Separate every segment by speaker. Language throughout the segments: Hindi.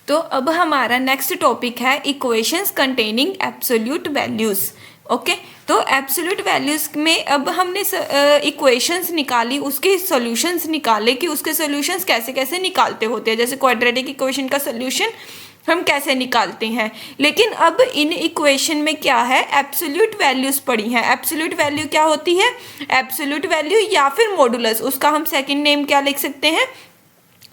Speaker 1: तो अब हमारा नेक्स्ट टॉपिक है equations containing absolute values. Okay, तो एब्सोल्यूट वैल्यूज़ में अब हमने इक्वेशंस निकाली, उसके सॉल्यूशंस निकाले कि उसके सॉल्यूशंस कैसे कैसे निकालते होते हैं। जैसे क्वाड्रेटिक इक्वेशन का सॉल्यूशन हम कैसे निकालते हैं, लेकिन अब इन इक्वेशन में क्या है, एब्सोल्यूट वैल्यूज़ पड़ी हैं। एब्सोल्यूट वैल्यू क्या होती है, एब्सोल्यूट वैल्यू या फिर मॉडुलस, उसका हम सेकंड नेम क्या लिख सकते हैं,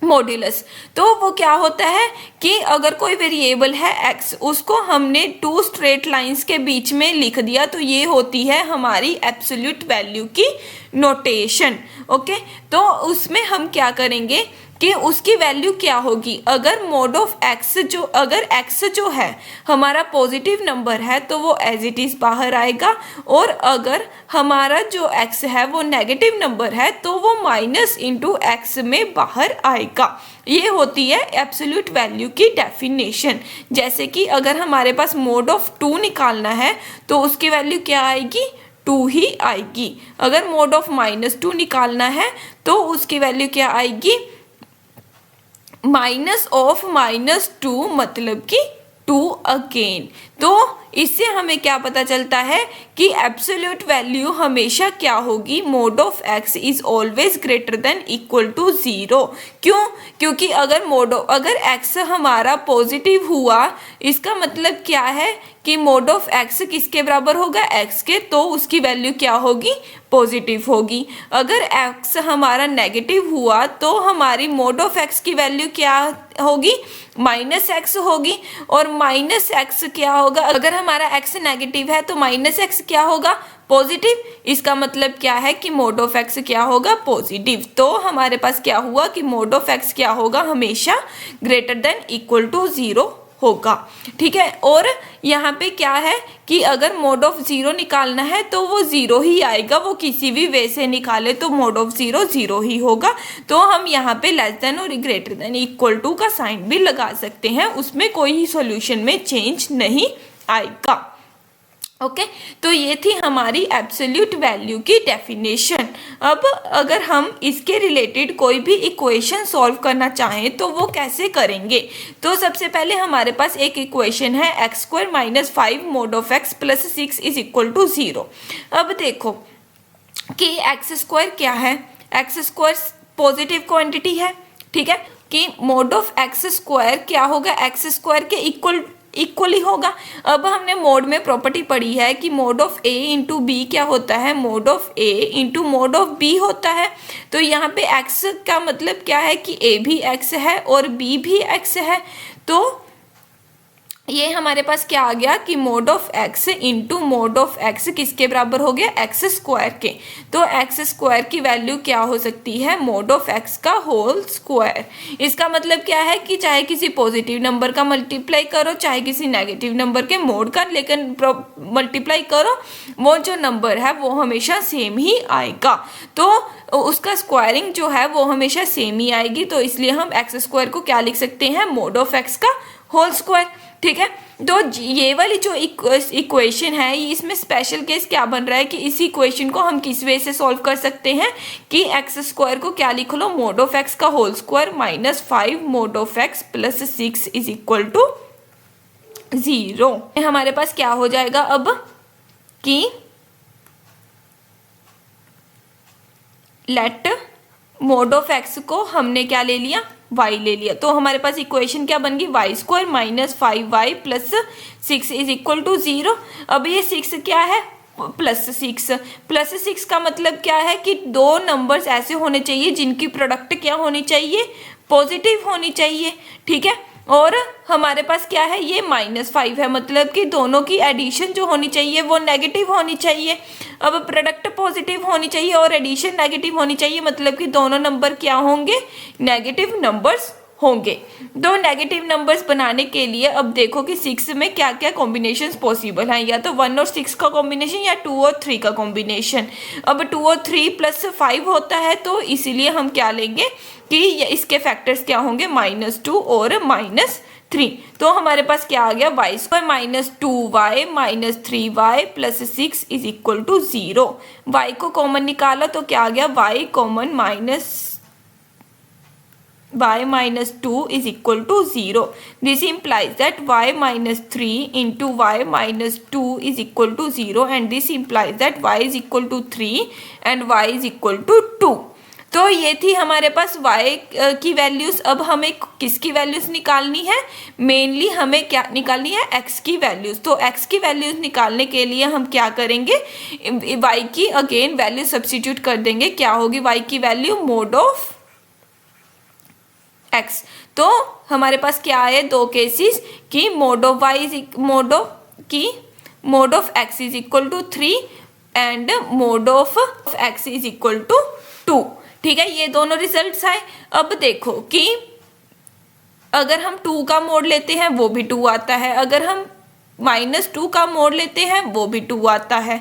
Speaker 1: मॉड्यूलस। तो वो क्या होता है कि अगर कोई वेरिएबल है x, उसको हमने टू स्ट्रेट लाइंस के बीच में लिख दिया, तो ये होती है हमारी एब्सोल्यूट वैल्यू की नोटेशन। ओके, तो उसमें हम क्या करेंगे कि उसकी वैल्यू क्या होगी, अगर मोड ऑफ x जो, अगर x जो है हमारा पॉजिटिव नंबर है तो वो एज इट इज़ बाहर आएगा, और अगर हमारा जो x है वो नेगेटिव नंबर है तो वो माइनस इंटू एक्स में बाहर आएगा। ये होती है एब्सोल्यूट वैल्यू की डेफिनेशन। जैसे कि अगर हमारे पास मोड ऑफ 2 निकालना है तो उसकी वैल्यू क्या आएगी, 2 ही आएगी। अगर मोड ऑफ -2 निकालना है तो उसकी वैल्यू क्या आएगी, माइनस ऑफ -2, मतलब कि 2 अगेन। तो इससे हमें क्या पता चलता है कि एब्सोल्यूट वैल्यू हमेशा क्या होगी, mod of x is always greater than equal to 0। क्यों, क्योंकि अगर x हमारा पॉजिटिव हुआ, इसका मतलब क्या है कि मोड ऑफ x किसके बराबर होगा, x के, तो उसकी वैल्यू क्या होगी, पॉजिटिव होगी। अगर x हमारा नेगेटिव हुआ तो हमारी मोड ऑफ x की वैल्यू क्या होगी, -x होगी। और -x क्या होगा, अगर हमारा x नेगेटिव है तो -x क्या होगा, पॉजिटिव। इसका मतलब क्या है कि मोड ऑफ x क्या होगा, पॉजिटिव। तो हमारे पास क्या हुआ कि मोड ऑफ x क्या होगा, हमेशा ग्रेटर देन इक्वल टू 0 होगा। ठीक है, और यहाँ पे क्या है कि अगर मोड ऑफ 0 निकालना है तो वो 0 ही आएगा, वो किसी भी वे से निकाले तो मोड ऑफ 0 0 ही होगा। तो हम यहाँ पे लेस देन और ग्रेटर देन इक्वल टू का साइन भी लगा सकते हैं, उसमें कोई सॉल्यूशन में चेंज नहीं आएगा। ओके, तो ये थी हमारी एब्सोल्यूट वैल्यू की डेफिनेशन। अब अगर हम इसके रिलेटेड कोई भी इक्वेशन सॉल्व करना चाहें तो वो कैसे करेंगे, तो सबसे पहले हमारे पास एक इक्वेशन है x² - 5 mod of x + 6 is equal to 0। अब देखो कि x² क्या है, x² पॉजिटिव क्वांटिटी है। ठीक है, कि मोड ऑफ x² क्या होगा, x² के इक्वली होगा। अब हमने मोड में प्रॉपर्टी पढ़ी है कि mod of a into b क्या होता है, mod of a into mod of b होता है। तो यहाँ पे x का मतलब क्या है कि a भी x है और b भी x है। तो ये हमारे पास क्या आ गया कि mod of x into mod of x किसके बराबर हो गया, x² के। तो x² की वैल्यू क्या हो सकती है, मोड ऑफ x का होल स्क्वायर। इसका मतलब क्या है कि चाहे किसी पॉजिटिव नंबर का मल्टीप्लाई करो, चाहे किसी नेगेटिव नंबर के मोड का, लेकिन मल्टीप्लाई करो, वो जो नंबर है वो हमेशा सेम ही आएगा। तो उसका स्क्वायरिंग जो है वो हमेशा सेम ही आएगी। तो इसलिए हम x² को क्या लिख सकते हैं, मोड ऑफ x का होल स्क्वायर। ठीक है, तो ये वाली जो इक्वेशन है, इसमें स्पेशल केस क्या बन रहा है कि इस इक्वेशन को हम किस वे से सॉल्व कर सकते हैं कि x² को क्या लिख लो, मोड ऑफ x का whole square -5 mod of x + 6 is equal to 0। हमारे पास क्या हो जाएगा अब कि लेट मोड ऑफ x को हमने क्या ले लिया, y ले लिया। तो हमारे पास इक्वेशन क्या बन गई, y² - 5y + 6 is equal to 0। अब ये 6 क्या है, +6 का मतलब क्या है कि दो नंबर्स ऐसे होने चाहिए जिनकी प्रोडक्ट क्या होनी चाहिए, पॉजिटिव होनी चाहिए। ठीक है, और हमारे पास क्या है, ये -5 है, मतलब कि दोनों की एडिशन जो होनी चाहिए वो नेगेटिव होनी चाहिए। अब प्रोडक्ट पॉजिटिव होनी चाहिए और एडिशन नेगेटिव होनी चाहिए, मतलब कि दोनों नंबर क्या होंगे, नेगेटिव नंबर्स होंगे। दो नेगेटिव नंबर्स बनाने के लिए अब देखो कि 6 में क्या क्या कॉम्बिनेशंस पॉसिबल हैं, या तो 1 और 6 का कॉम्बिनेशन या 2 और 3 का कॉम्बिनेशन। अब 2 और 3 + 5 होता है, तो इसीलिए हम क्या लेंगे कि इसके फैक्टर्स क्या होंगे, -2 और -3। तो हमारे पास क्या आ गया, y² - 2y - 3y + 6 is equal to 0। y को कॉमन निकाला तो क्या आ गया, y common y minus 2 is equal to 0. This implies that y minus 3 into y minus 2 is equal to 0 and this implies that y is equal to 3 and y is equal to 2. तो ये थी हमारे पास y की वैल्यूज़। अब हमें किसकी वैल्यूज़ निकालनी है? मेनली हमें क्या निकालनी है? x की वैल्यूज़। तो x की वैल्यूज़ निकालने के लिए हम क्या करेंगे? y की अगेन वैल्यू सब्स्टिट्यूट कर देंगे। क्या होगी y की वैल्यू? Mode of x। तो हमारे पास क्या आए? दो केसेस कि mod of y is mod of x is equal to 3 and mod of x is equal to 2। ठीक है, ये दोनों रिजल्ट्स आए। अब देखो कि अगर हम 2 का मोड लेते हैं वो भी 2 आता है, अगर हम -2 का मोड लेते हैं वो भी 2 आता है।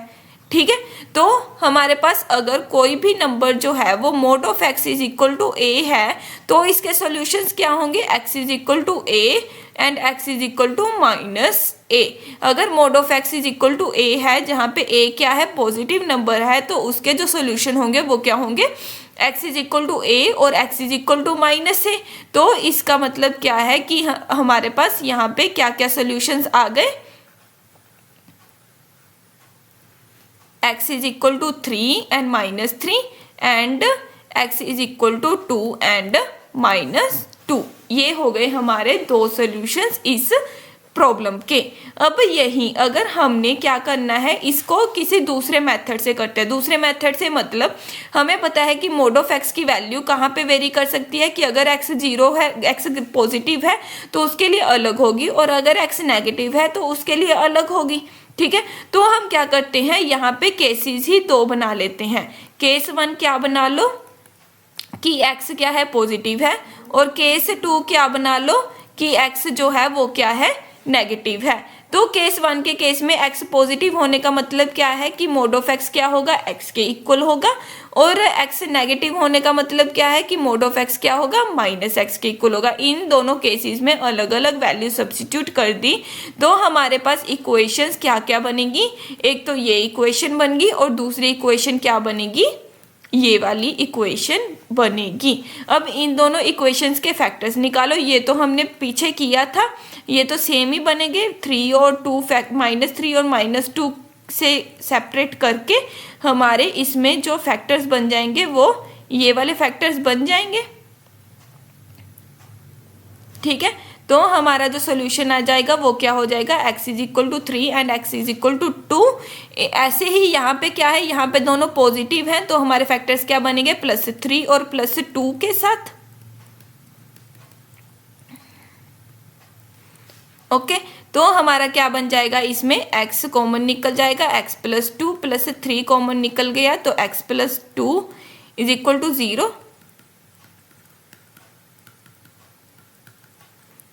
Speaker 1: ठीक है, तो हमारे पास अगर कोई भी नंबर जो है वो mod of x is equal to a है तो इसके सॉल्यूशंस क्या होंगे? x is equal to a and x is equal to -a। अगर mod of x is equal to a है, जहाँ पे a क्या है? पॉजिटिव नंबर है, तो उसके जो सॉल्यूशन होंगे वो क्या होंगे? x is equal to a और x is equal to -a। तो इसका मतलब क्या है कि हमारे पास यहाँ पे क्या क्या सॉल्यूशंस आ गए? x is equal to 3 and -3 and x is equal to 2 and -2। ये हो गए हमारे दो सॉल्यूशंस इस प्रॉब्लम के। अब यही अगर हमने क्या करना है, इसको किसी दूसरे मेथड से करते हैं। दूसरे मेथड से मतलब हमें पता है कि मोड ऑफ x की वैल्यू कहाँ पे वेरी कर सकती है कि अगर x 0 है, x पॉजिटिव है तो उसके लिए अलग होगी और अगर x नेगेटिव है तो उसके लिए अलग होगी। ठीक है, तो हम क्या करते हैं, यहाँ पे केसेस ही दो बना लेते हैं। केस 1 क्या बना लो कि x क्या है? पॉजिटिव है, और केस 2 क्या बना लो कि x जो है वो क्या है? नेगेटिव है। तो केस 1 के केस में x पॉजिटिव होने का मतलब क्या है कि मोड ऑफ x क्या होगा? x के इक्वल होगा, और x नेगेटिव होने का मतलब क्या है कि मोड ऑफ x क्या होगा? -x के इक्वल होगा। इन दोनों केसेस में अलग अलग वैल्यू सब्स्टिट्यूट कर दी तो हमारे पास इक्वेशंस क्या क्या बनेगी? एक तो ये इक्वेशन बनेगी और दूसरी इक्वेशन क्या बनेगी? ये वाली इक्वेशन बनेगी। अब इन दोनों इक्वेशंस के फैक्टर्स निकालो। ये तो हमने पीछे किया था, ये तो सेम ही बनेंगे। 3 और 2 -3 और -2 से सेपरेट करके हमारे इसमें जो फैक्टर्स बन जाएंगे वो ये वाले फैक्टर्स बन जाएंगे। ठीक है, तो हमारा जो सोल्यूशन आ जाएगा वो क्या हो जाएगा? x is equal to 3 and x is equal to 2। ऐसे ही यहाँ पे क्या है? यहाँ पे दोनों पॉजिटिव हैं तो हमारे फैक्टर्स क्या बनेंगे? +3 और +2 के साथ। ओके, तो हमारा क्या बन जाएगा? इसमें x कॉमन निकल जाएगा, x +2 +3 कॉमन निकल गया तो x +2 इज इक्वल टू 0।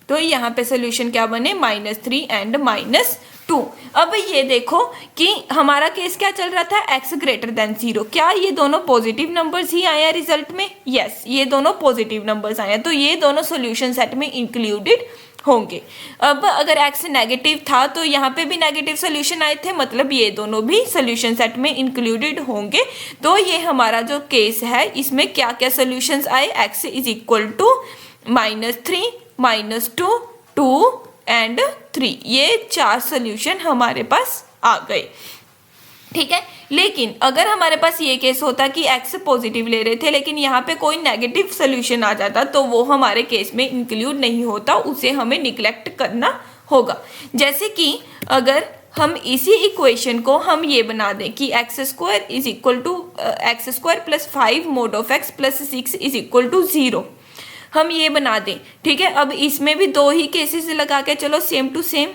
Speaker 1: तो यहाँ पे सोल्यूशन क्या बने? -3 एंड -2। अब ये देखो कि हमारा केस क्या चल रहा था? x greater then 0। क्या ये दोनों पॉजिटिव नंबर्स ही आया रिजल्ट में? यस, ये दोनों पॉजिटिव नंबर्स आए, तो ये दोनों सोल्यूशन सेट में इंक्लूडेड होंगे। अब अगर x नेगेटिव था तो यहाँ पे भी नेगेटिव सोल्यूशन आए थे, मतलब ये दोनों भी सोल्यूशन सेट में इंक्लूडेड होंगे। तो ये हमारा जो केस है इसमें क्या क्या सोल्यूशंस आए? x is equal to -3 -2 2 and 3। ये 4 सोल्यूशन हमारे पास आ गए। ठीक है, लेकिन अगर हमारे पास ये केस होता कि x पॉजिटिव ले रहे थे लेकिन यहाँ पे कोई नेगेटिव सोल्यूशन आ जाता तो वो हमारे केस में इंक्लूड नहीं होता, उसे हमें निग्लेक्ट करना होगा। जैसे कि अगर हम इसी इक्वेशन को हम ये बना दें कि x² is equal to x² + 5 mod of x + 6 is equal to 0, हम ये बना दें। ठीक है, अब इसमें भी दो ही केसेस लगा के चलो, सेम टू सेम।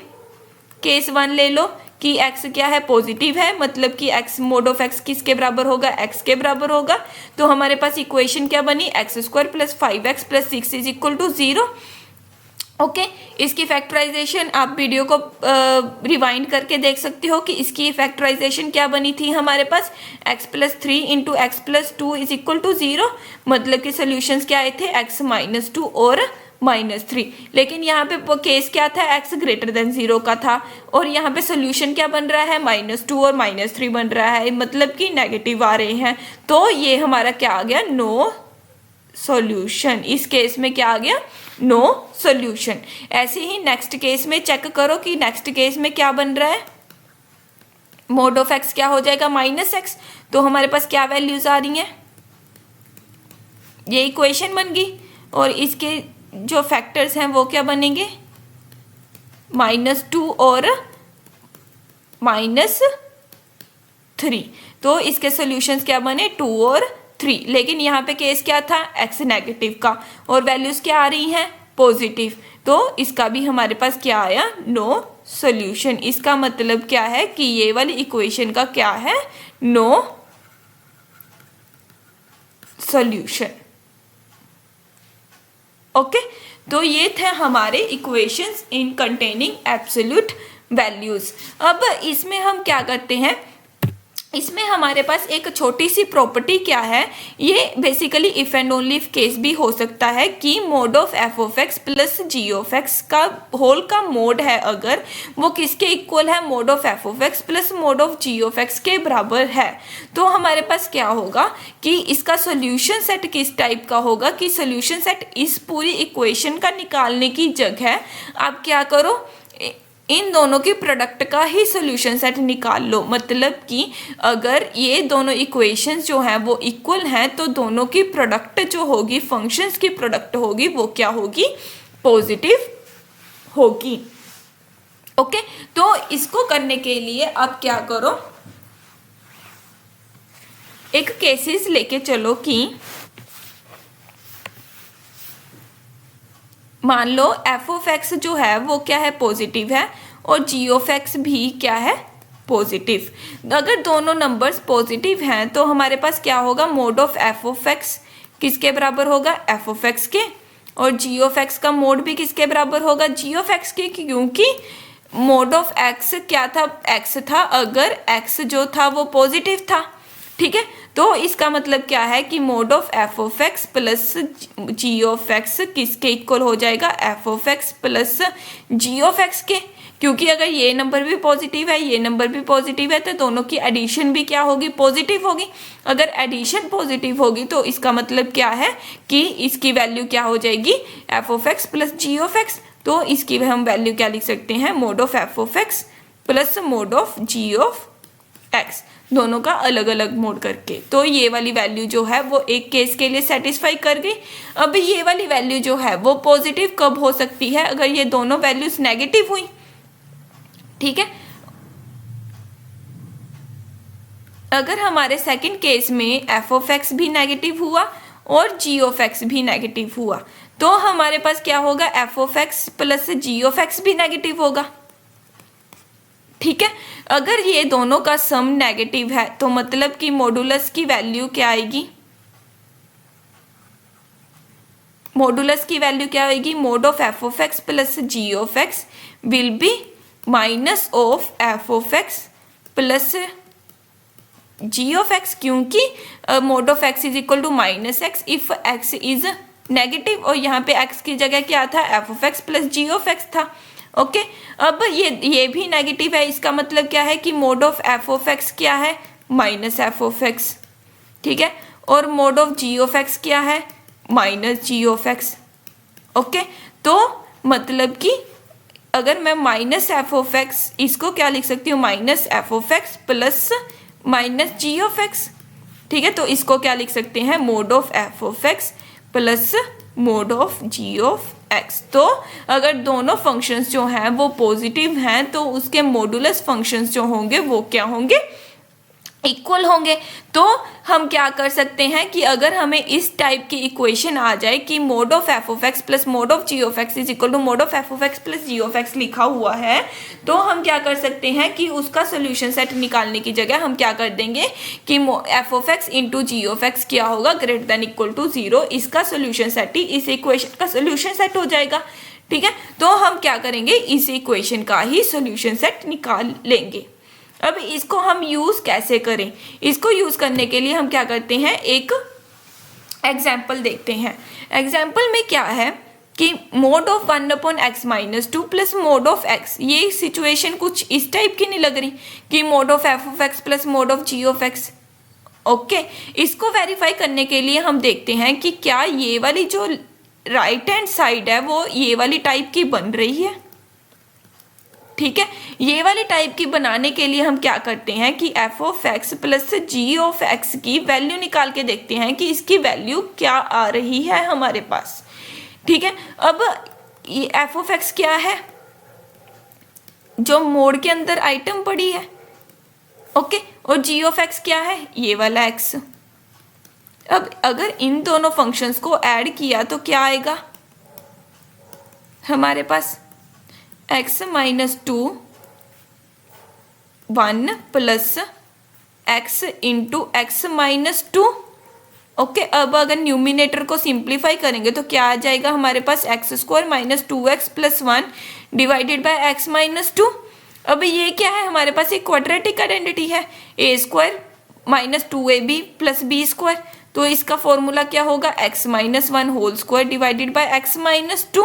Speaker 1: केस 1 ले लो कि x क्या है? पॉजिटिव है, मतलब कि x मोड ऑफ x किसके बराबर होगा? x के बराबर होगा। तो हमारे पास इक्वेशन क्या बनी? x² + 5x + 6 is equal to 0। Okay, इसकी फैक्टराइजेशन आप वीडियो को रिवाइंड करके देख सकते हो कि इसकी फैक्टराइजेशन क्या बनी थी हमारे पास? x + 3 × x + 2 is equal to 0, मतलब कि सोल्यूशंस क्या आए थे? x -2 और -3। लेकिन यहाँ पे केस क्या था? x ग्रेटर देन 0 का था, और यहाँ पे सोल्यूशन क्या बन रहा है? -2 और -3 बन रहा है, मतलब कि नेगेटिव आ रहे हैं। तो ये हमारा क्या आ गया? No solution. इस केस में क्या आ गया, नो सॉल्यूशन। ऐसे ही नेक्स्ट केस में चेक करो कि नेक्स्ट केस में क्या बन रहा है, मोड ऑफ एक्स क्या हो जाएगा, -x। तो हमारे पास क्या वैल्यूज आ रही हैं, ये इक्वेशन बन गई और इसके जो फैक्टर्स हैं वो क्या बनेंगे, -2 और -3। तो इसके सॉल्यूशंस क्या बने, 2 और 3। लेकिन यहाँ पे केस क्या था, x नेगेटिव का, और वैल्यूज क्या आ रही हैं, पॉजिटिव। तो इसका भी हमारे पास क्या आया, नो सॉल्यूशन। इसका मतलब क्या है कि ये वाली इक्वेशन का क्या है, नो सॉल्यूशन। ओके, तो ये थे हमारे इक्वेशंस इन कंटेनिंग एब्सोल्यूट वैल्यूज। अब इसमें हम क्या करते हैं, इसमें हमारे पास एक छोटी सी प्रॉपर्टी क्या है, ये basically if and only if case भी हो सकता है कि mod of f of x plus g of x का होल का मोड है, अगर वो किसके इक्वल है, mod of f of x plus mod of g of x के बराबर है, तो हमारे पास क्या होगा कि इसका सोल्यूशन सेट किस टाइप का होगा कि सोल्यूशन सेट इस पूरी इक्वेशन का निकालने की जगह आप क्या करो, इन दोनों के प्रोडक्ट का ही सोल्यूशन सेट निकाल लो। मतलब कि अगर ये दोनों इक्वेशंस जो हैं वो इक्वल हैं तो दोनों की प्रोडक्ट जो होगी, फंक्शंस की प्रोडक्ट होगी, वो क्या होगी, पॉजिटिव होगी। ओके, तो इसको करने के लिए आप क्या करो, एक केसेस लेके चलो कि मान लो एफ ऑफ एक्स जो है वो क्या है, पॉजिटिव है, और जी ऑफ एक्स भी क्या है, पॉजिटिव। अगर दोनों नंबर्स पॉजिटिव हैं तो हमारे पास क्या होगा, mode of f of x किसके बराबर होगा, एफ ऑफ एक्स के, और जी ऑफ एक्स का मोड भी किसके बराबर होगा, जी ऑफ एक्स के, क्योंकि मोड ऑफ एक्स क्या था, एक्स था, अगर एक्स जो था वो पॉजिटिव था। ठीक है, तो इसका मतलब क्या है कि mod of f of x plus g of x किसके इक्वल हो जाएगा, f of x plus g of x के, क्योंकि अगर ये नंबर भी पॉजिटिव है, ये नंबर भी पॉजिटिव है, तो दोनों की एडिशन भी क्या होगी, पॉजिटिव होगी। अगर एडिशन पॉजिटिव होगी तो इसका मतलब क्या है कि इसकी वैल्यू क्या हो जाएगी, f of x plus g of x. तो इसकी हम वैल्यू क्या लिख सकते हैं, mod of f of x plus mod of g of x, दोनों का अलग अलग मोड करके। तो ये वाली वैल्यू जो है वो एक केस के लिए सेटिस्फाई कर गई। अब ये वाली वैल्यू जो है वो पॉजिटिव कब हो सकती है, अगर ये दोनों वैल्यूज नेगेटिव हुई। ठीक है, अगर हमारे सेकंड केस में एफ ऑफ एक्स भी नेगेटिव हुआ और जी ऑफ एक्स भी नेगेटिव हुआ, तो हमारे पास क्या होगा, f of x plus g of x भी नेगेटिव होगा। ठीक है, अगर ये दोनों का सम नेगेटिव है तो मतलब कि मॉडुलस की वैल्यू क्या आएगी, मॉडुलस की वैल्यू क्या आएगी, mod of f of x plus g of x will be minus of f of x plus g of x, क्योंकि mod of x is equal to minus x if x is negative, और यहाँ पे एक्स की जगह क्या था, f of x plus g of x था। ओके, अब ये भी नेगेटिव है, इसका मतलब क्या है कि mod of f of x क्या है, माइनस एफ ऑफ एक्स। ठीक है, और mod of g of x क्या है, minus g of x. Okay, तो मतलब कि अगर मैं माइनस एफ ऑफ एक्स, इसको क्या लिख सकती हूँ, minus f of x plus minus g of x. ठीक है, तो इसको क्या लिख सकते हैं, mod of f of x plus mod of g of x. तो अगर दोनों फंक्शंस जो हैं वो पॉजिटिव हैं तो उसके मॉडुलस फंक्शंस जो होंगे वो क्या होंगे, इक्वल होंगे। तो हम क्या कर सकते हैं कि अगर हमें इस टाइप की इक्वेशन आ जाए कि mod of f of x plus mod of g of x is equal to mod of f of x plus g of x लिखा हुआ है, तो हम क्या कर सकते हैं कि उसका सोल्यूशन सेट निकालने की जगह हम क्या कर देंगे कि f of x into g of x क्या होगा, ग्रेटर देन इक्वल टू 0। इसका सोल्यूशन सेट ही इस इक्वेशन का सोल्यूशन सेट हो जाएगा। ठीक है, तो हम क्या करेंगे, इस इक्वेशन का ही सोल्यूशन सेट निकाल लेंगे। अब इसको हम यूज कैसे करें, इसको यूज करने के लिए हम क्या करते हैं, एक एग्जाम्पल देखते हैं। एग्जाम्पल में क्या है कि mod of 1/x minus 2 plus mod of x, ये सिचुएशन कुछ इस टाइप की नहीं लग रही कि mod of f of x plus mod of g of x. Okay, इसको वेरीफाई करने के लिए हम देखते हैं कि क्या ये वाली जो राइट हैंड साइड है वो ये वाली टाइप की बन रही है। ठीक है, ये वाली टाइप की बनाने के लिए हम क्या करते हैं कि f of x plus g of x की वैल्यू निकाल के देखते हैं कि इसकी वैल्यू क्या आ रही है हमारे पास। ठीक है, अब ये एफ ऑफ एक्स क्या है, जो मोड के अंदर आइटम पड़ी है। ओके, और जी ऑफ एक्स क्या है, ये वाला एक्स। अब अगर इन दोनों फंक्शंस को ऐड किया तो क्या आएगा हमारे पास, x minus 2 1 plus x into x minus 2। Okay, अब अगर न्यूमिनेटर को सिंप्लीफाई करेंगे तो क्या आ जाएगा हमारे पास, x square minus 2x plus 1 divided by x minus 2। अब ये क्या है हमारे पास, एक क्वाड्रेटिक आइडेंटिटी है, a square minus 2ab plus b square. तो इसका फॉर्मूला क्या होगा, x minus 1 whole square divided by x minus 2।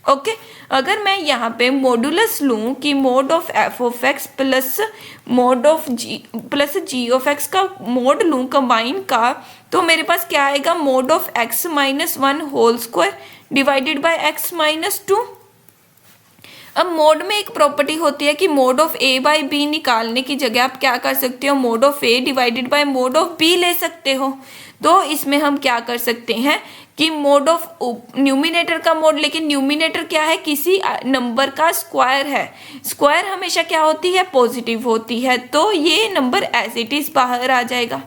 Speaker 1: Okay, अगर मैं यहाँ पे मॉडुलस लूँ कि mod of f of x plus mod of g plus g of x का मोड लूँ कंबाइन का, तो मेरे पास क्या आएगा, mod of x minus 1 whole square divided by x minus 2। अब मोड में एक प्रॉपर्टी होती है कि mod of a by b निकालने की जगह आप क्या कर सकते हो, mod of a divided by mod of b ले सकते हो। तो इसमें हम क्या कर सकते हैं कि मोड ऑफ न्यूमिनेटर का मोड, लेकिन न्यूमिनेटर क्या है, किसी नंबर का स्क्वायर है। स्क्वायर हमेशा क्या होती है, पॉजिटिव होती है, तो ये नंबर एज इट इज बाहर आ जाएगा।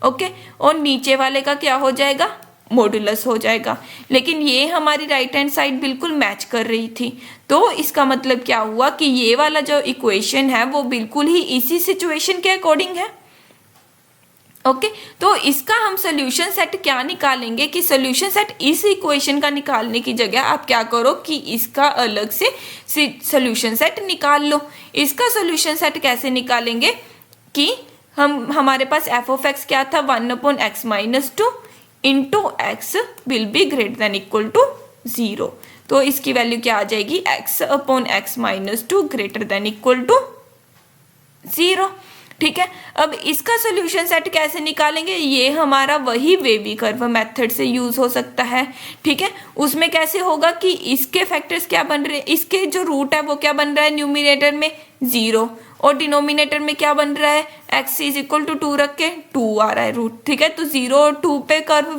Speaker 1: ओके, और नीचे वाले का क्या हो जाएगा, मॉडुलस हो जाएगा। लेकिन ये हमारी राइट हैंड साइड बिल्कुल मैच कर रही थी, तो इसका मतलब क्या हुआ कि ये वाला जो इक्वेशन है वो बिल्कुल ही इसी सिचुएशन के अकॉर्डिंग है। ओके, तो इसका हम सोल्यूशन सेट क्या निकालेंगे कि सोल्यूशन सेट इस इक्वेशन का निकालने की जगह आप क्या करो कि इसका अलग से सोल्यूशन सेट निकाल लो। इसका सोल्यूशन सेट कैसे निकालेंगे कि हमारे पास एफ ऑफ एक्स क्या था, 1 upon x minus 2 into x will be greater than equal to 0। तो इसकी वैल्यू क्या आ जाएगी, x upon x minus 2 greater than equal to 0। ठीक है, अब इसका सोल्यूशन सेट कैसे निकालेंगे, ये हमारा वही वेवी कर्व मेथड से यूज हो सकता है। ठीक है, उसमें कैसे होगा कि इसके फैक्टर्स क्या बन रहे हैं, इसके जो रूट है वो क्या बन रहा है, न्यूमिनेटर में 0 और डिनोमिनेटर में क्या बन रहा है, x इज इक्वल टू 2 रख के 2 आ रहा है रूट। ठीक है, तो 0 और 2 पे कर्व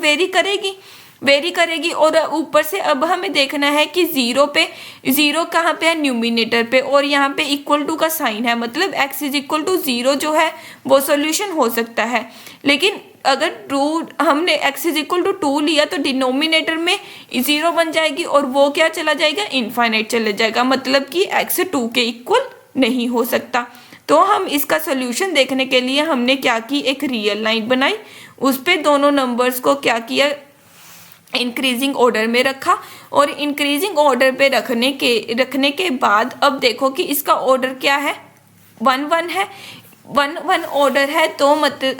Speaker 1: वेरी करेगी और ऊपर से अब हमें देखना है कि 0 कहाँ पे है, न्यूमिनेटर पे, और यहाँ पे इक्वल टू का साइन है, मतलब x इज इक्वल टू 0 जो है वो सॉल्यूशन हो सकता है। लेकिन अगर हमने x इज इक्वल टू 2 लिया तो डिनोमिनेटर में 0 बन जाएगी और वो क्या चला जाएगा, इनफाइनाइट चला जाएगा, मतलब कि x 2 के इक्वल नहीं हो सकता। तो हम इसका सोल्यूशन देखने के लिए हमने क्या की, एक रियल लाइन बनाई, उस पे दोनों नंबर्स को क्या किया, इंक्रीजिंग ऑर्डर में रखा, और इंक्रीजिंग ऑर्डर पे रखने के बाद अब देखो कि इसका ऑर्डर क्या है, 1 1 है, 1 1 ऑर्डर है,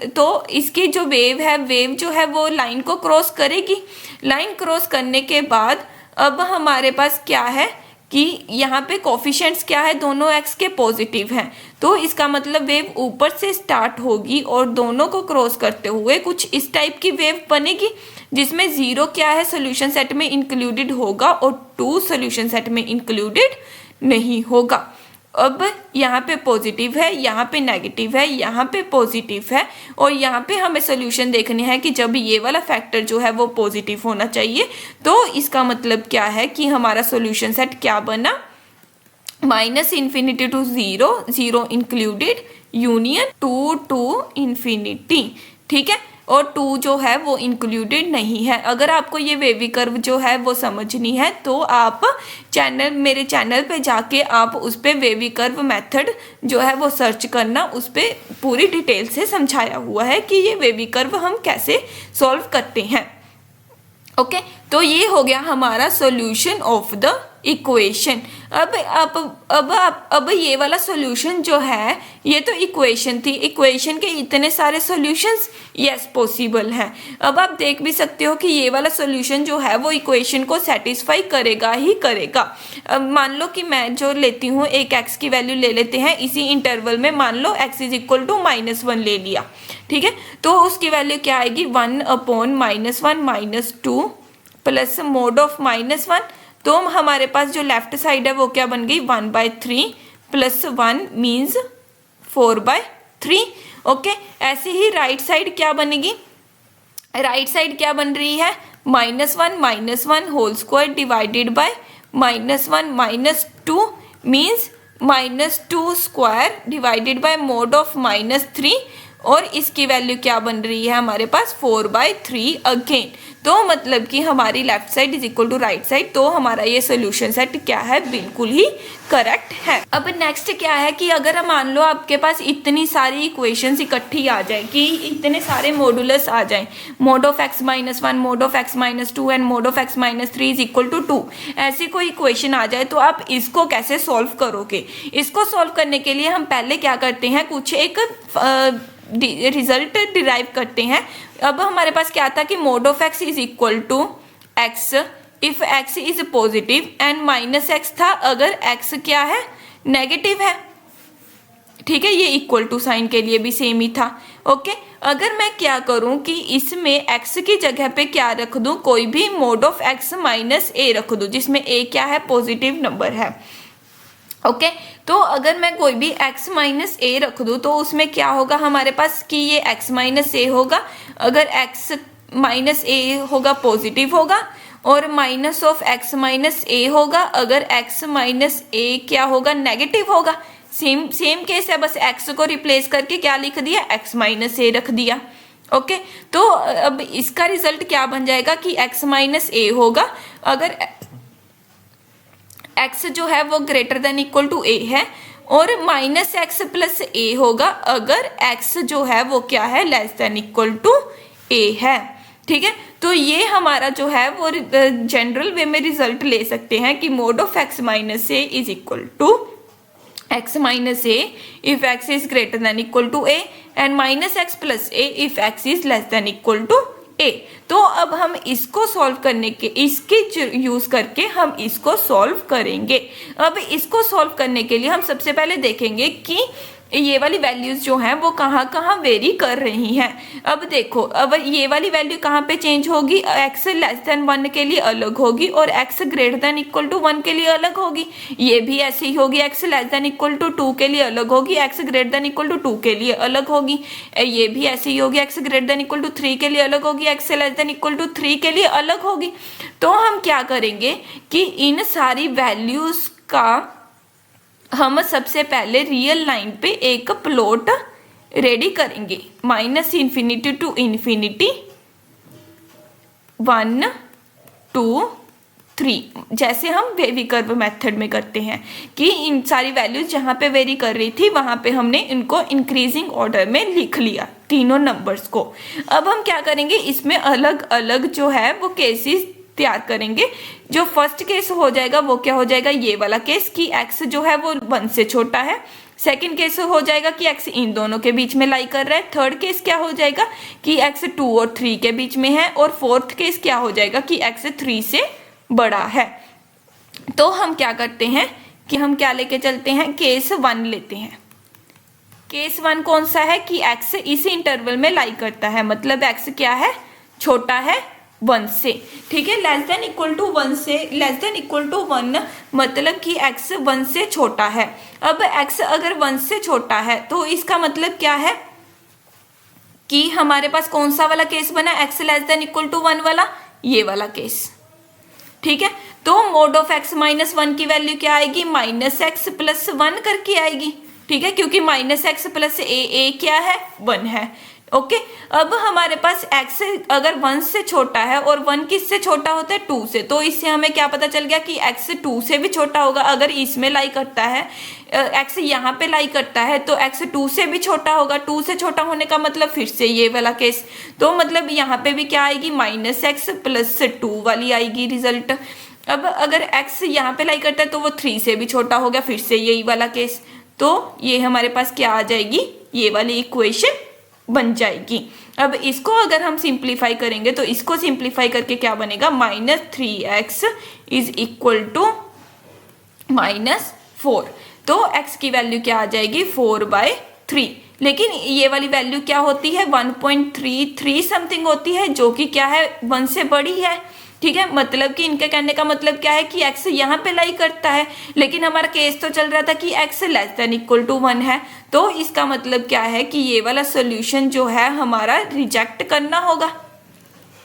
Speaker 1: तो इसकी जो वेव है, वेव जो है वो लाइन को क्रॉस करेगी। लाइन क्रॉस करने के बाद अब हमारे पास क्या है कि यहाँ पे कोफिशिएंट्स क्या है, दोनों x के पॉजिटिव हैं, तो इसका मतलब वेव ऊपर से स्टार्ट होगी और दोनों को क्रॉस करते हुए कुछ इस टाइप की वेव बनेगी, जिसमें 0 क्या है सोल्यूशन सेट में इंक्लूडेड होगा और 2 सोल्यूशन सेट में इंक्लूडेड नहीं होगा। अब यहाँ पे पॉजिटिव है, यहाँ पे नेगेटिव है, यहाँ पे पॉजिटिव है, और यहाँ पे हमें सोल्यूशन देखने हैं कि जब ये वाला फैक्टर जो है वो पॉजिटिव होना चाहिए। तो इसका मतलब क्या है कि हमारा सोल्यूशन सेट क्या बना, -∞ to 0 0 included union 2 to infinity. ठीक है, और 2 जो है वो इंक्लूडेड नहीं है। अगर आपको ये वेवी कर्व जो है वो समझनी है तो आप मेरे चैनल पे जाके आप उस पे वेवी कर्व मेथड जो है वो सर्च करना, उस पे पूरी डिटेल से समझाया हुआ है कि ये वेवी कर्व हम कैसे सॉल्व करते हैं। ओके, तो ये हो गया हमारा सॉल्यूशन ऑफ द इक्वेशन। अब ये वाला सॉल्यूशन जो है ये तो इक्वेशन थी, इक्वेशन के इतने सारे सॉल्यूशंस यस पॉसिबल हैं। अब आप देख भी सकते हो कि ये वाला सॉल्यूशन जो है वो इक्वेशन को सेटिस्फाई करेगा ही करेगा। अब मान लो कि मैं जो लेती हूँ एक एक्स की वैल्यू ले लेते हैं इसी इंटरवल में, मान लो x इज इक्वल टू -1 ले लिया, ठीक है, तो उसकी वैल्यू क्या आएगी 1/-1 -2 प्लस मोड ऑफ -1, तो हमारे पास जो लेफ्ट साइड है वो क्या बन गई 1/3 प्लस 1 मीन्स 4/3। ओके, ऐसे ही राइट साइड क्या बनेगी, राइट साइड क्या बन रही है -1 whole square divided by -1 -2 means -2 square divided by mod of -3, और इसकी वैल्यू क्या बन रही है हमारे पास 4/3 अगेन। तो मतलब कि हमारी left side is equal to right side, तो हमारा ये सोल्यूशन सेट क्या है बिल्कुल ही करेक्ट है। अब नेक्स्ट क्या है कि अगर मान लो आपके पास इतनी सारी इक्वेशंस इकट्ठी आ जाए कि इतने सारे मॉडुलस आ जाए, mod of x-1 mod of x-2 and mod of x-3 is equal to 2, ऐसी कोई इक्वेशन आ जाए तो आप इसको कैसे सॉल्व करोगे। इसको सॉल्व करने के लिए हम पहले क्या करते हैं, कुछ एक रिजल्ट डिराइव करते हैं। अब हमारे पास क्या था कि mod of x is equal to x if x is positive and minus x था अगर x क्या है नेगेटिव है, ठीक है, ये इक्वल टू साइन के लिए भी सेम ही था। ओके, अगर मैं क्या करूं कि इसमें x की जगह पे क्या रख दूं, कोई भी mode of x minus a रख दूं जिसमें a क्या है पॉजिटिव नंबर है। ओके, तो अगर मैं कोई भी x माइनस ए रख दूँ तो उसमें क्या होगा हमारे पास कि ये x माइनस ए होगा, अगर x माइनस ए होगा पॉजिटिव होगा, और माइनस ऑफ x माइनस ए होगा अगर x माइनस ए क्या होगा नेगेटिव होगा। सेम केस है, बस x को रिप्लेस करके क्या लिख दिया x माइनस ए रख दिया। ओके, तो अब इसका रिजल्ट क्या बन जाएगा कि x माइनस ए होगा अगर x जो है वो greater than equal to a है, और माइनस एक्स प्लस ए होगा अगर x जो है वो क्या है less than equal to a है। ठीक है, तो ये हमारा जो है वो जनरल वे में रिजल्ट ले सकते हैं कि mod of x minus a is equal to x minus a if x is greater than equal to a and minus x plus a if x is less than equal to a। तो अब हम इसको सॉल्व करने के इसके यूज करके हम इसको सॉल्व करेंगे। अब इसको सॉल्व करने के लिए हम सबसे पहले देखेंगे कि ये वाली वैल्यूज जो हैं वो कहाँ कहाँ वेरी कर रही हैं। अब देखो, अब ये वाली वैल्यू कहाँ पे चेंज होगी, x लेस देन 1 के लिए अलग होगी और x greater than equal to 1 के लिए अलग होगी। ये भी ऐसी ही होगी, x less than equal to 2 के लिए अलग होगी, x greater than equal to 2 के लिए अलग होगी। ये भी ऐसी ही होगी, x greater than equal to 3 के लिए अलग होगी, x less than equal to 3 के लिए अलग होगी। तो हम क्या करेंगे कि इन सारी वैल्यूज का हम सबसे पहले रियल लाइन पे एक प्लॉट रेडी करेंगे, -∞ टू इन्फिनिटी 1 2 3, जैसे हम वेरी कर्व मेथड में करते हैं कि इन सारी वैल्यूज जहाँ पे वेरी कर रही थी वहाँ पे हमने इनको इंक्रीजिंग ऑर्डर में लिख लिया तीनों नंबर्स को। अब हम क्या करेंगे, इसमें अलग अलग जो है वो केसेस तैयार करेंगे। जो फर्स्ट केस हो जाएगा वो क्या हो जाएगा, ये वाला केस कि x जो है वो 1 से छोटा है। सेकंड केस हो जाएगा कि x इन दोनों के बीच में लाई कर रहा है। थर्ड केस क्या हो जाएगा कि x 2 और 3 के बीच में है, और फोर्थ केस क्या हो जाएगा कि x 3 से बड़ा है। तो हम क्या करते हैं कि हम क्या लेके चलते हैं, केस 1 लेते हैं। केस 1 कौन सा है कि x इस इंटरवल में लाई करता है, मतलब x क्या है छोटा है 1 से। ठीक है, लेस देन इक्वल टू 1 से, लेस देन इक्वल टू 1 मतलब कि x 1 से छोटा है। अब x अगर 1 से छोटा है तो इसका मतलब क्या है कि हमारे पास कौन सा वाला केस बना, x less than equal to 1 वाला, ये वाला केस। ठीक है, तो मोड ऑफ x माइनस 1 की वैल्यू क्या आएगी, -x प्लस 1 करके आएगी। ठीक है, क्योंकि -x प्लस a क्या है 1 है। ओके अब हमारे पास x अगर 1 से छोटा है और 1 किससे छोटा होता है 2 से, तो इससे हमें क्या पता चल गया कि x 2 से भी छोटा होगा। अगर इसमें लाई करता है x यहाँ पे लाई करता है तो x 2 से भी छोटा होगा। 2 से छोटा होने का मतलब फिर से ये वाला केस, तो मतलब यहाँ पे भी क्या आएगी -x प्लस 2 वाली आएगी रिजल्ट। अब अगर x यहाँ पे लाई करता है तो वो 3 से भी छोटा हो गया, फिर से यही वाला केस। तो ये हमारे पास क्या आ जाएगी, ये वाली इक्वेशन बन जाएगी। अब इसको अगर हम सिंप्लीफाई करेंगे तो इसको सिंप्लीफाई करके क्या बनेगा, -3x इज इक्वल टू -4। तो x की वैल्यू क्या आ जाएगी 4/3। लेकिन ये वाली वैल्यू क्या होती है 1.33 समथिंग होती है, जो कि क्या है 1 से बड़ी है। ठीक है, मतलब कि इनके कहने का मतलब क्या है कि x यहाँ पे लाई करता है, लेकिन हमारा केस तो चल रहा था कि x less than equal to 1 है। तो इसका मतलब क्या है कि ये वाला सोल्यूशन जो है हमारा रिजेक्ट करना होगा।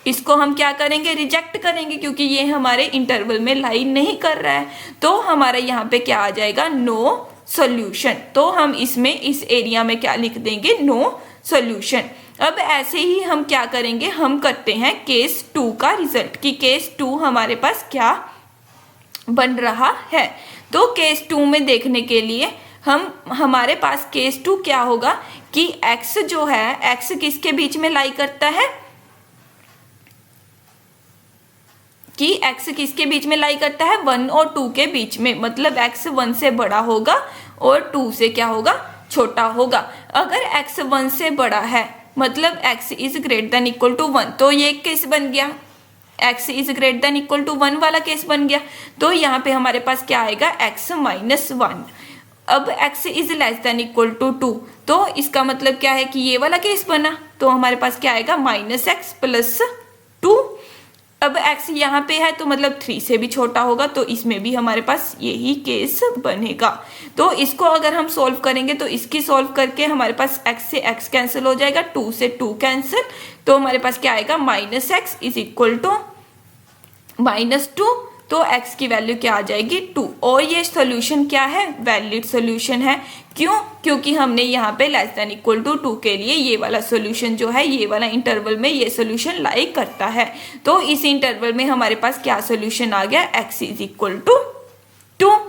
Speaker 1: इसको हम क्या करेंगे, रिजेक्ट करेंगे, क्योंकि ये हमारे इंटरवल में लाई नहीं कर रहा है। तो हमारा यहाँ पे क्या आ जाएगा, नो सोल्यूशन। तो हम इसमें इस एरिया में क्या लिख देंगे, नो सोल्यूशन। अब ऐसे ही हम क्या करेंगे, हम करते हैं केस 2 का रिजल्ट कि केस 2 हमारे पास क्या बन रहा है। तो केस 2 में देखने के लिए हमारे पास केस 2 क्या होगा कि x जो है, x किसके बीच में लाई करता है, कि x किसके बीच में लाई करता है 1 और 2 के बीच में। मतलब x 1 से बड़ा होगा और 2 से क्या होगा, छोटा होगा। अगर x 1 से बड़ा है मतलब x is greater than equal to 1, तो ये केस बन गया, x is greater than equal to 1 वाला केस बन गया। तो यहाँ पे हमारे पास क्या आएगा, x -1। अब x is less than equal to 2, तो इसका मतलब क्या है कि ये वाला केस बना। तो हमारे पास क्या आएगा -x प्लस 2। अब x यहाँ पे है तो मतलब 3 से भी छोटा होगा, तो इसमें भी हमारे पास यही केस बनेगा। तो इसको अगर हम सोल्व करेंगे तो इसकी सोल्व करके हमारे पास x से x कैंसिल हो जाएगा, 2 से 2 कैंसिल। तो हमारे पास क्या आएगा, -x इज इक्वल टू -2। तो x की वैल्यू क्या आ जाएगी 2। और ये सोल्यूशन क्या है, वैलिड सोल्यूशन है। क्यों, क्योंकि हमने यहाँ पे लेस देन इक्वल टू 2 के लिए ये वाला सोल्यूशन जो है, ये वाला इंटरवल में ये सोल्यूशन लाई करता है। तो इस इंटरवल में हमारे पास क्या सोल्यूशन आ गया, x is equal to 2।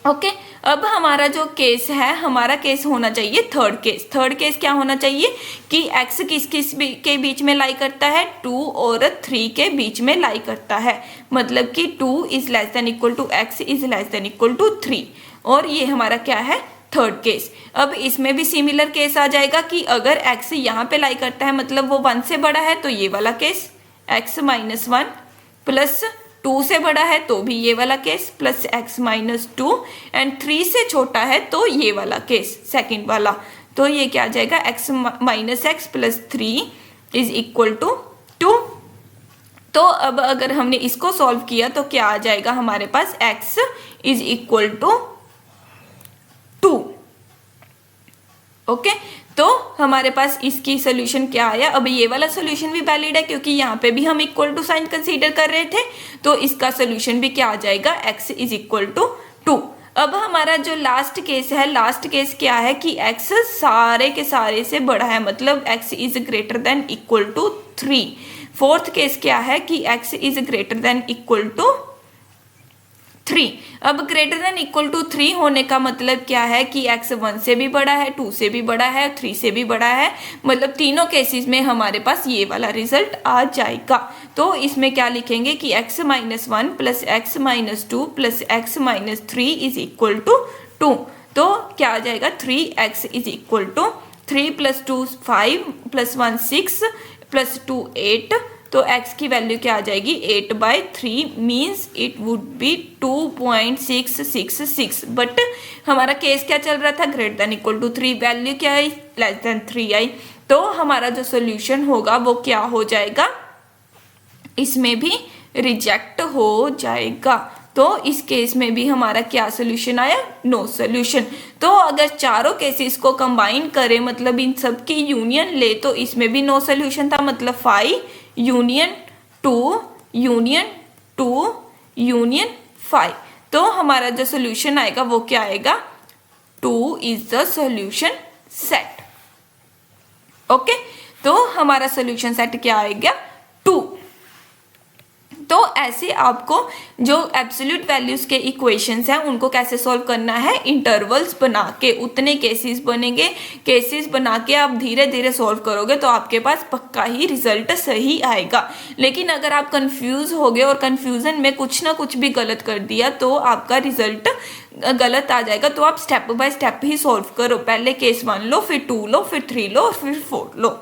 Speaker 1: Okay अब हमारा जो केस है, हमारा केस होना चाहिए थर्ड केस। थर्ड केस क्या होना चाहिए कि x किस किस के बीच में लाई करता है, 2 और 3 के बीच में लाई करता है। मतलब कि 2 is less than equal to x is less than equal to 3। और ये हमारा क्या है, थर्ड केस। अब इसमें भी सिमिलर केस आ जाएगा कि अगर x यहाँ पे लाई करता है मतलब वो 1 से बड़ा है, तो ये वाला केस x -1 प्लस 2 से बड़ा है तो भी ये वाला केस प्लस x -2 एंड 3 से छोटा है तो ये वाला केस सेकंड वाला। तो ये क्या आ जाएगा, x -x plus 3 is equal to 2। तो अब अगर हमने इसको सॉल्व किया तो क्या आ जाएगा हमारे पास, x is equal to 2। Okay तो हमारे पास इसकी सोल्यूशन क्या आया। अब ये वाला सोल्यूशन भी वैलिड है क्योंकि यहाँ पे भी हम इक्वल टू साइन कंसीडर कर रहे थे, तो इसका सोल्यूशन भी क्या आ जाएगा, x इज इक्वल टू 2। अब हमारा जो लास्ट केस है, लास्ट केस क्या है कि x सारे के सारे से बड़ा है, मतलब x is greater than equal to 3। Fourth case क्या है कि x is greater than equal to 3। अब ग्रेटर देन इक्वल टू 3 होने का मतलब क्या है कि x 1 से भी बड़ा है, 2 से भी बड़ा है, 3 से भी बड़ा है। मतलब तीनों केसेस में हमारे पास ये वाला रिजल्ट आ जाएगा। तो इसमें क्या लिखेंगे कि x -1 plus x -2 plus x -3 is equal to 2। तो क्या आ जाएगा, 3x इज इक्वल टू 3 + 2 5 + 1 6 + 2 8। तो x की वैल्यू क्या आ जाएगी, 8/3 means it would be 2.666। But हमारा केस क्या चल रहा था, greater than equal to 3, value क्या आई, लेस देन 3 आई। तो हमारा जो सोल्यूशन होगा वो क्या हो जाएगा, इसमें भी रिजेक्ट हो जाएगा। तो इस केस में भी हमारा क्या सोल्यूशन आया, नो सोल्यूशन। तो अगर चारों केसेस को कंबाइन करें, मतलब इन सब की यूनियन ले, तो इसमें भी नो सोल्यूशन था। मतलब 5 यूनियन 2 यूनियन 2 यूनियन 5। तो हमारा जो सोल्यूशन आएगा वो क्या आएगा, 2 is the solution set. Okay, तो हमारा सोल्यूशन सेट क्या आएगा 2। तो ऐसे आपको जो एब्सोल्यूट वैल्यूज के इक्वेशंस हैं उनको कैसे सॉल्व करना है, इंटरवल्स बना के उतने केसेस बनेंगे, केसेस बना के आप धीरे धीरे सॉल्व करोगे तो आपके पास पक्का ही रिजल्ट सही आएगा। लेकिन अगर आप कंफ्यूज हो गए और कंफ्यूजन में कुछ ना कुछ भी गलत कर दिया तो आपका रिजल्ट गलत आ जाएगा। तो आप step by step he solve करो, पहले केस 1 लो, फिर 2 लो, फिर 3 लो, फिर 4 लो।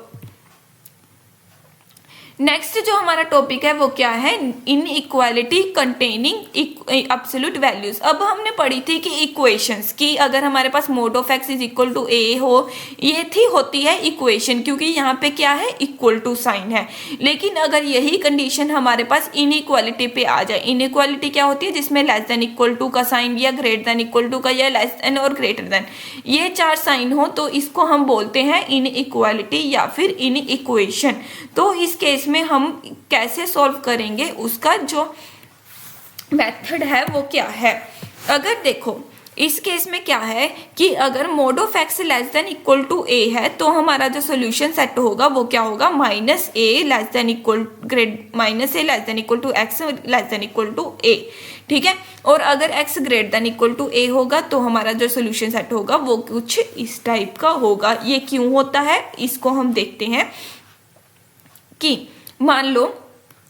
Speaker 1: नेक्स्ट जो हमारा टॉपिक है वो क्या है, इनइक्वालिटी कंटेनिंग एब्सोल्यूट वैल्यूज। अब हमने पढ़ी थी कि इक्वेशंस की अगर हमारे पास mod of x is equal to a हो, ये थी होती है इक्वेशन, क्योंकि यहाँ पे क्या है इक्वल टू साइन है। लेकिन अगर यही कंडीशन हमारे पास इनइक्वालिटी पे आ जाए, इनइक्वालिटी क्या होती है जिसमें लेस देन इक्वल टू का साइन या ग्रेटर देन इक्वल टू का या लेस देन और ग्रेटर देन, ये 4 साइन हो तो इसको हम बोलते हैं इनइक्वालिटी या फिर इनइक्वेशन। तो इस केस में हम कैसे सॉल्व करेंगे, उसका जो मेथड है वो क्या है। अगर देखो इस केस में क्या है कि अगर mod of x less than equal to a है तो हमारा जो सोल्यूशन सेट होगा वो क्या होगा, minus a less than equal to x less than equal to a, ठीक है। और अगर x greater than equal to a होगा तो हमारा जो सोल्यूशन सेट होगा वो कुछ इस टाइप का होगा। ये क्यों होता है इसको हम देखते हैं कि मान लो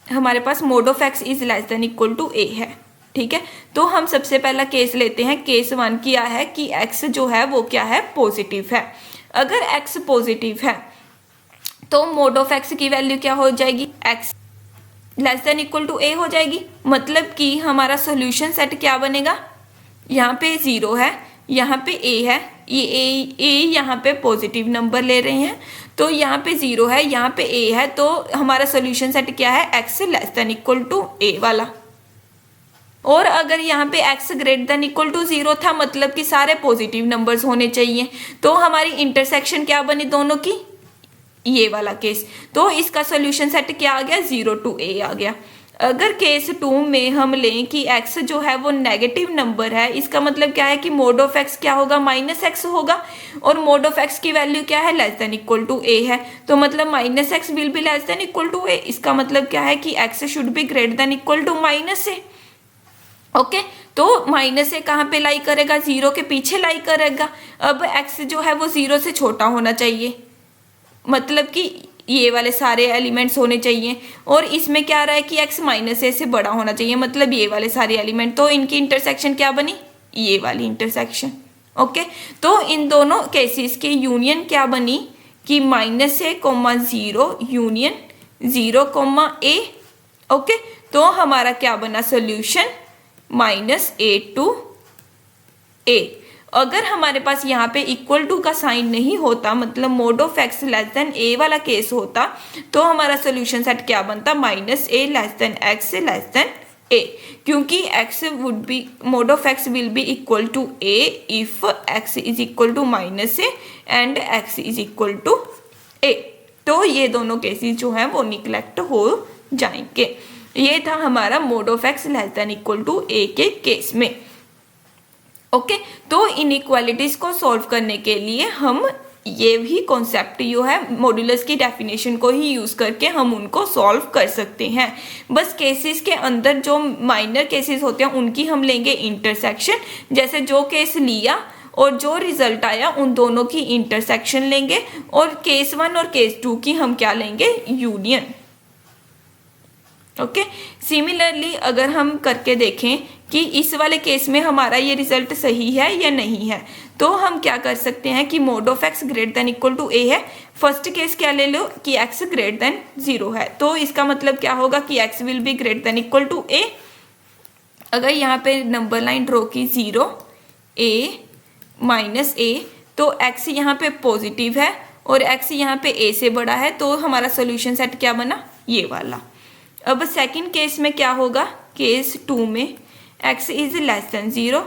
Speaker 1: हमारे पास mod of x is less than equal to a है, ठीक है। तो हम सबसे पहला केस लेते हैं, केस 1 किया है कि एक्स जो है वो क्या है पॉजिटिव है। अगर एक्स पॉजिटिव है तो मोड ऑफ एक्स की वैल्यू क्या हो जाएगी, x less than equal to a हो जाएगी। मतलब कि हमारा सोल्यूशन सेट क्या बनेगा, यहाँ पे 0 है, यहाँ पे ए है, ये ए यहाँ पे पॉजिटिव नंबर ले रहे हैं तो यहाँ पे 0 है, यहाँ पे ए है, तो हमारा सोल्यूशन सेट क्या है x less than equal to a वाला। और अगर यहाँ पे x greater than equal to 0 था मतलब कि सारे पॉजिटिव नंबर्स होने चाहिए, तो हमारी इंटरसेक्शन क्या बनी दोनों की, ये वाला केस। तो इसका सोल्यूशन सेट क्या आ गया 0 टू a आ गया। अगर केस 2 में हम लें कि x जो है वो नेगेटिव नंबर है, इसका मतलब क्या है कि मोड ऑफ x क्या होगा, माइनस एक्स होगा। और मोड ऑफ x की वैल्यू क्या है, less than equal to a है, तो मतलब minus x will be less than equal to a। इसका मतलब क्या है कि x should be greater than equal to minus a। Okay, तो माइनस ए कहाँ पे लाई करेगा, 0 के पीछे लाई करेगा। अब x जो है वो 0 से छोटा होना चाहिए, मतलब कि ये वाले सारे एलिमेंट्स होने चाहिए। और इसमें क्या आ रहा है कि x माइनस ए से बड़ा होना चाहिए, मतलब ये वाले सारे एलिमेंट। तो इनकी इंटरसेक्शन क्या बनी, ये वाली इंटरसेक्शन। ओके, तो इन दोनों केसेस की यूनियन क्या बनी कि माइनस ए कोमा 0 यूनियन 0 कोमा ए। ओके, तो हमारा क्या बना solution minus A to a. अगर हमारे पास यहाँ पे इक्वल टू का साइन नहीं होता, मतलब mod of x less than a वाला केस होता, तो हमारा सोल्यूशन सेट क्या बनता, minus a less than x less than a, क्योंकि x would be mod of x will be equal to a if x is equal to minus a and x is equal to a. तो ये दोनों केसेस जो हैं वो निग्लेक्ट हो जाएंगे। ये था हमारा mod of x less than equal to a के केस में। ओके, तो इनइक्वालिटीज को सॉल्व करने के लिए हम ये भी कॉन्सेप्ट जो है मॉड्यूलस की डेफिनेशन को ही यूज करके हम उनको सॉल्व कर सकते हैं। बस केसेस के अंदर जो माइनर केसेस होते हैं उनकी हम लेंगे इंटरसेक्शन, जैसे जो केस लिया और जो रिजल्ट आया उन दोनों की इंटरसेक्शन लेंगे, और केस 1 और केस 2 की हम क्या लेंगे, यूनियन। ओके, सिमिलरली अगर हम करके देखें कि इस वाले केस में हमारा ये रिजल्ट सही है या नहीं है, तो हम क्या कर सकते हैं कि mod of x greater than equal to a है। फर्स्ट केस क्या ले लो कि एक्स ग्रेटर देन 0 है, तो इसका मतलब क्या होगा कि x will be greater than equal to a. अगर यहाँ पे नंबर लाइन ड्रॉ की 0 ए माइनस ए, तो एक्स यहाँ पे पॉजिटिव है और एक्स यहाँ पे ए से बड़ा है, तो हमारा सोल्यूशन सेट क्या बना, ये वाला। अब सेकंड केस में क्या होगा, केस 2 में x is less than 0,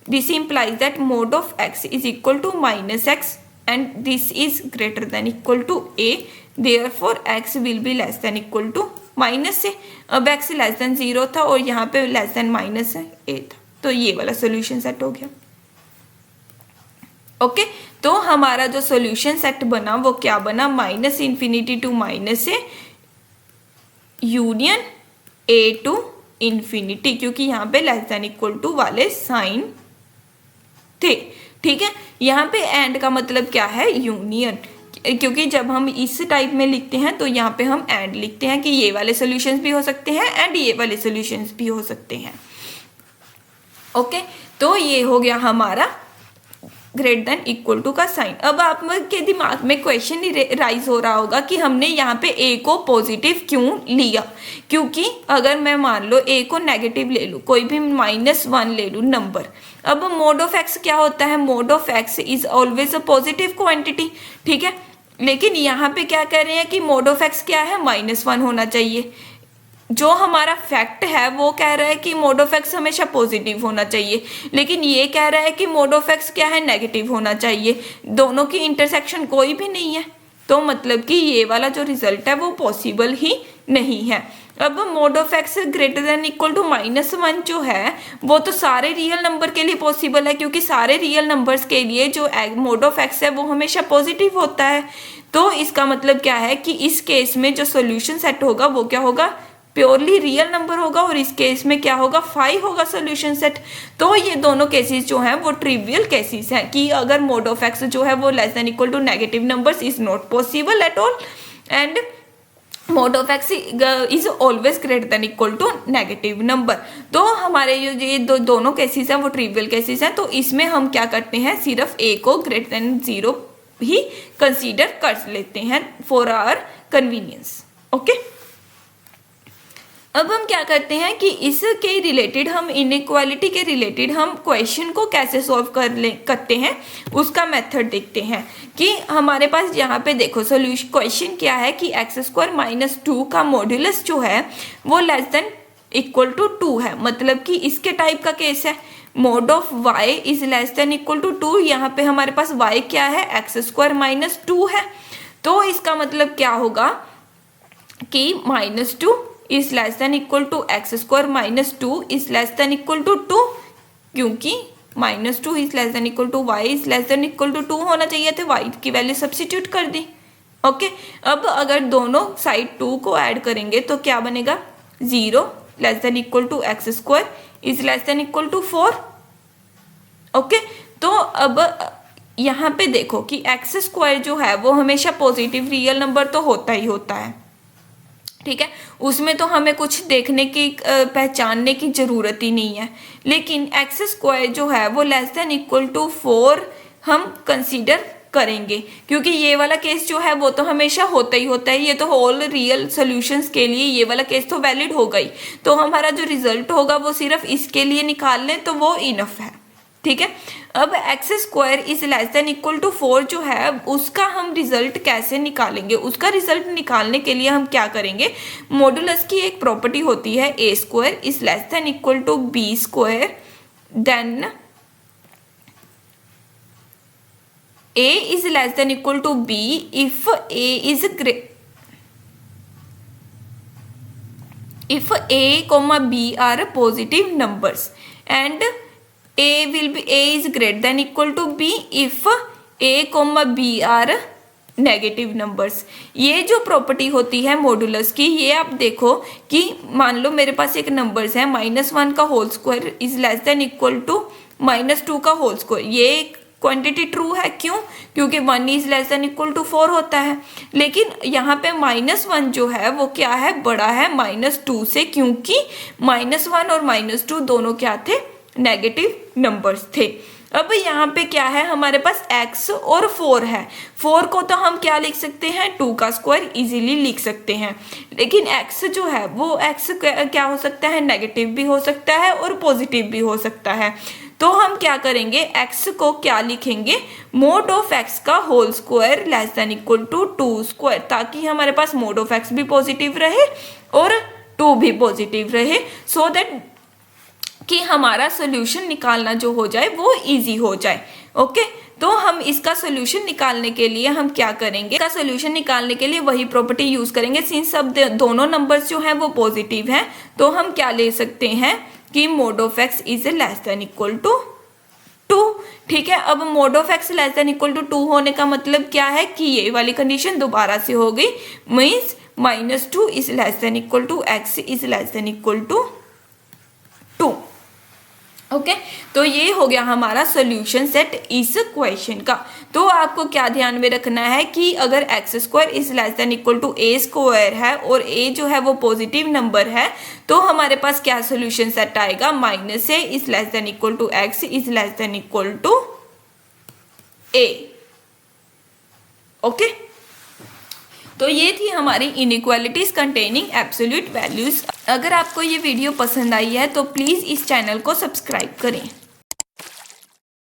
Speaker 1: this implies that mod of x is equal to minus x and this is greater than equal to a, therefore x will be less than equal to minus say. अब x लेस देन 0 था और यहाँ पे लेस देन माइनस a था, तो ये वाला सोल्यूशन सेट हो गया। ओके, तो हमारा जो सॉल्यूशन सेट बना वो क्या बना, minus infinity to minus a union a to infinity, क्योंकि यहाँ पे लेस देन इक्वल टू वाले साइन थे। ठीक है, यहाँ पे एंड का मतलब क्या है, यूनियन, क्योंकि जब हम इस टाइप में लिखते हैं तो यहाँ पे हम एंड लिखते हैं कि ये वाले सॉल्यूशंस भी हो सकते हैं एंड ये वाले सॉल्यूशंस भी हो सकते हैं। ओके, तो ये हो गया हमारा ग्रेटर देन इक्वल टू का साइन। अब आपके दिमाग में क्वेश्चन राइज हो रहा होगा कि हमने यहाँ पे ए को पॉजिटिव क्यों लिया, क्योंकि अगर मैं मान लो ए को नेगेटिव ले लूँ, कोई भी -1 ले लूँ नंबर, अब मोड ऑफ एक्स क्या होता है, mod of x is always a positive quantity. ठीक है, लेकिन यहाँ पे क्या कह रहे हैं कि मोड ऑफ एक्स क्या है, -1 होना चाहिए। जो हमारा फैक्ट है वो कह रहा है कि मोड ऑफ एक्स हमेशा पॉजिटिव होना चाहिए, लेकिन ये कह रहा है कि मोड ऑफ एक्स क्या है, नेगेटिव होना चाहिए। दोनों की इंटरसेक्शन कोई भी नहीं है, तो मतलब कि ये वाला जो रिजल्ट है वो पॉसिबल ही नहीं है। अब mod of x greater than equal to -1 जो है वो तो सारे रियल नंबर के लिए पॉसिबल है, क्योंकि सारे रियल नंबर्स के लिए जो मोड ऑफ एक्स है वो हमेशा पॉजिटिव होता है। तो इसका मतलब क्या है कि इस केस में जो सोल्यूशन सेट होगा वो क्या होगा, प्योरली रियल नंबर होगा, और इस केस में क्या होगा, 5 होगा सोल्यूशन सेट। तो ये दोनों केसेस जो हैं वो ट्रिवियल केसेस हैं कि अगर मोड ऑफ एक्स जो है वो less than equal to negative numbers is not possible at all, and mod of x is always greater than equal to negative number. तो हमारे ये दोनों केसेस हैं वो ट्रिवियल केसेस हैं, तो इसमें हम क्या करते हैं, सिर्फ ए को ग्रेटर देन 0 ही कंसीडर कर लेते हैं फॉर आवर कन्वीनियंस। ओके, अब हम क्या करते हैं कि इसके रिलेटेड हम इनइक्वालिटी के रिलेटेड हम क्वेश्चन को कैसे सॉल्व करते हैं उसका मेथड देखते हैं। कि हमारे पास यहाँ पे देखो सोल्यूशन क्वेश्चन क्या है कि x² - 2 का मॉड्यूलस जो है वो लेस देन इक्वल टू 2 है, मतलब कि इसके टाइप का केस है। Mod of y is less than equal to 2, यहाँ पे हमारे पास y क्या है, x² - 2 है। तो इसका मतलब क्या होगा कि -2 is less than equal to x² - 2 is less than equal to 2, क्योंकि -2 is less than equal to y is less than equal to 2 होना चाहिए थे, y की वैल्यू सब्सिट्यूट कर दी। ओके, अब अगर दोनों साइड 2 को ऐड करेंगे तो क्या बनेगा, 0 less than equal to x² is less than equal to 4। Okay, तो अब यहाँ पे देखो कि x² जो है वो हमेशा पॉजिटिव रियल नंबर तो होता ही होता है। ठीक है, उसमें तो हमें कुछ देखने की पहचानने की ज़रूरत ही नहीं है, लेकिन x² जो है वो लेस देन इक्वल टू 4 हम कंसीडर करेंगे, क्योंकि ये वाला केस जो है वो तो हमेशा होता ही होता है, ये तो ऑल रियल सॉल्यूशंस के लिए ये वाला केस तो वैलिड होगा ही। तो हमारा जो रिजल्ट होगा वो सिर्फ इसके लिए निकाल लें तो वो इनफ है। ठीक है, अब x² is less than equal to 4 जो है उसका हम रिजल्ट कैसे निकालेंगे, उसका रिजल्ट निकालने के लिए हम क्या करेंगे, मॉडुलस की एक प्रॉपर्टी होती है a² is less than equal to b², then a is less than equal to b if a, b are positive numbers and a is greater than equal to b if a, b are negative numbers. ये जो प्रॉपर्टी होती है मॉडुलस की, ये आप देखो कि मान लो मेरे पास एक नंबर्स है -1 का whole square is less than equal to -2 का होल स्क्वायर, ये क्वांटिटी ट्रू है, क्यों, क्योंकि 1 is less than equal to 4 होता है। लेकिन यहाँ पे -1 जो है वो क्या है, बड़ा है -2 से, क्योंकि -1 और -2 दोनों क्या थे, नेगेटिव नंबर्स थे। अब यहाँ पे क्या है, हमारे पास x और 4 है। 4 को तो हम क्या लिख सकते हैं, 2 का स्क्वायर इजीली लिख सकते हैं, लेकिन x जो है वो x क्या हो सकता है, नेगेटिव भी हो सकता है और पॉजिटिव भी हो सकता है। तो हम क्या करेंगे, x को क्या लिखेंगे, मोड ऑफ x का whole square less than equal to 2 square, ताकि हमारे पास मोड ऑफ x भी पॉजिटिव रहे और 2 भी पॉजिटिव रहे, सो दैट कि हमारा सोल्यूशन निकालना जो हो जाए वो इजी हो जाए। ओके, तो हम इसका सोल्यूशन निकालने के लिए हम क्या करेंगे, इसका सोल्यूशन निकालने के लिए वही प्रॉपर्टी यूज करेंगे। सिंस सब दोनों नंबर्स जो हैं वो पॉजिटिव हैं, तो हम क्या ले सकते हैं कि mod of x is less than equal to 2। ठीक है। अब mod of x less than equal to 2 होने का मतलब क्या है कि ये वाली कंडीशन दोबारा से हो गई, means -2 is less than equal to x is less than equal to 2। Okay तो ये हो गया हमारा सॉल्यूशन सेट इस क्वेश्चन का। तो आपको क्या ध्यान में रखना है कि अगर x square is less than equal to a square है और ए जो है वो पॉजिटिव नंबर है, तो हमारे पास क्या सॉल्यूशन सेट आएगा, -a is less than equal to x is less than equal to a. Okay तो ये थी हमारी इनइक्वालिटीज कंटेनिंग एब्सोल्यूट वैल्यूज। अगर आपको ये वीडियो पसंद आई है तो प्लीज़ इस चैनल को सब्सक्राइब करें।